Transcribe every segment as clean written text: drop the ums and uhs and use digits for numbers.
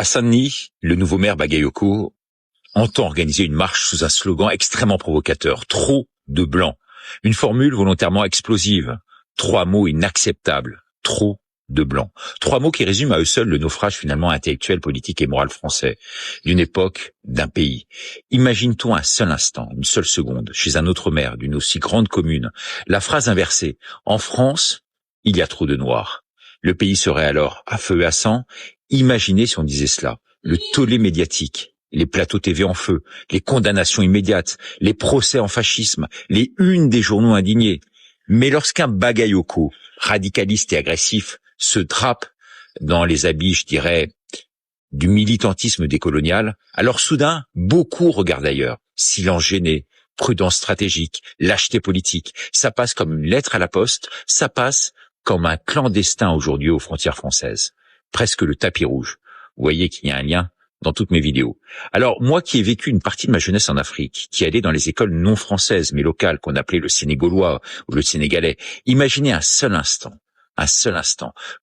À Saint-Denis, le nouveau maire Bagayoko entend organiser une marche sous un slogan extrêmement provocateur. Trop de blancs. Une formule volontairement explosive. 3 mots inacceptables. Trop de blancs. 3 mots qui résument à eux seuls le naufrage finalement intellectuel, politique et moral français. D'une époque, d'un pays. Imagine-toi un seul instant, une seule seconde, chez un autre maire d'une aussi grande commune, la phrase inversée. En France, il y a trop de noirs. Le pays serait alors à feu et à sang. Imaginez si on disait cela. Le tollé médiatique, les plateaux TV en feu, les condamnations immédiates, les procès en fascisme, les unes des journaux indignés. Mais lorsqu'un Bagayoko, radicaliste et agressif, se drape dans les habits, je dirais, du militantisme décolonial, alors soudain, beaucoup regardent ailleurs. Silence gêné, prudence stratégique, lâcheté politique. Ça passe comme une lettre à la poste, ça passe comme un clandestin aujourd'hui aux frontières françaises. Presque le tapis rouge. Vous voyez qu'il y a un lien dans toutes mes vidéos. Alors, moi qui ai vécu une partie de ma jeunesse en Afrique, qui allait dans les écoles non françaises, mais locales, qu'on appelait le sénégalois ou le sénégalais, imaginez un seul instant,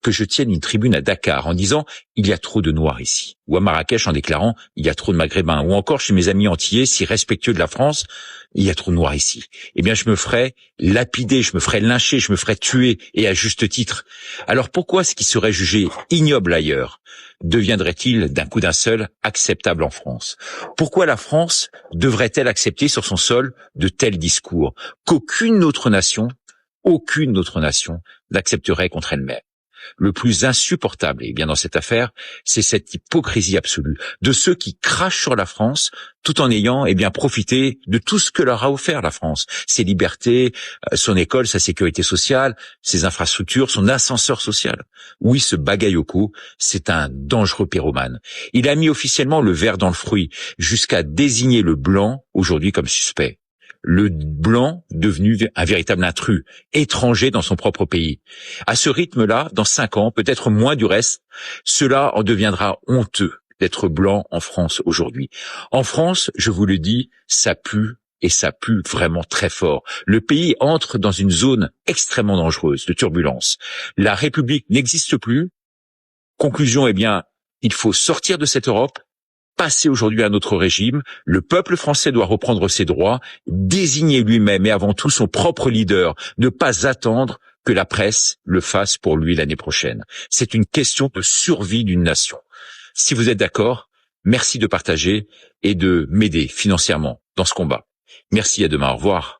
que je tienne une tribune à Dakar en disant « il y a trop de noirs ici », ou à Marrakech en déclarant « il y a trop de maghrébins », ou encore chez mes amis antillais, si respectueux de la France, « il y a trop de noirs ici ». Eh bien, je me ferais lapider, je me ferais lyncher, je me ferais tuer, et à juste titre. Alors pourquoi ce qui serait jugé ignoble ailleurs deviendrait-il d'un coup d'un seul acceptable en France? Pourquoi la France devrait-elle accepter sur son sol de tels discours qu'aucune autre nation n'accepterait contre elle-même? Le plus insupportable, et bien dans cette affaire, c'est cette hypocrisie absolue de ceux qui crachent sur la France tout en ayant profité de tout ce que leur a offert la France. Ses libertés, son école, sa sécurité sociale, ses infrastructures, son ascenseur social. Oui, ce Bagayoko, c'est un dangereux pyromane. Il a mis officiellement le ver dans le fruit, jusqu'à désigner le blanc aujourd'hui comme suspect. Le blanc devenu un véritable intrus, étranger dans son propre pays. À ce rythme-là, dans 5 ans, peut-être moins du reste, cela en deviendra honteux d'être blanc en France aujourd'hui. En France, je vous le dis, ça pue, et ça pue vraiment très fort. Le pays entre dans une zone extrêmement dangereuse, de turbulence. La République n'existe plus. Conclusion, il faut sortir de cette Europe, passer aujourd'hui à notre régime. Le peuple français doit reprendre ses droits, désigner lui-même et avant tout son propre leader, ne pas attendre que la presse le fasse pour lui l'année prochaine. C'est une question de survie d'une nation. Si vous êtes d'accord, merci de partager et de m'aider financièrement dans ce combat. Merci, à demain, au revoir.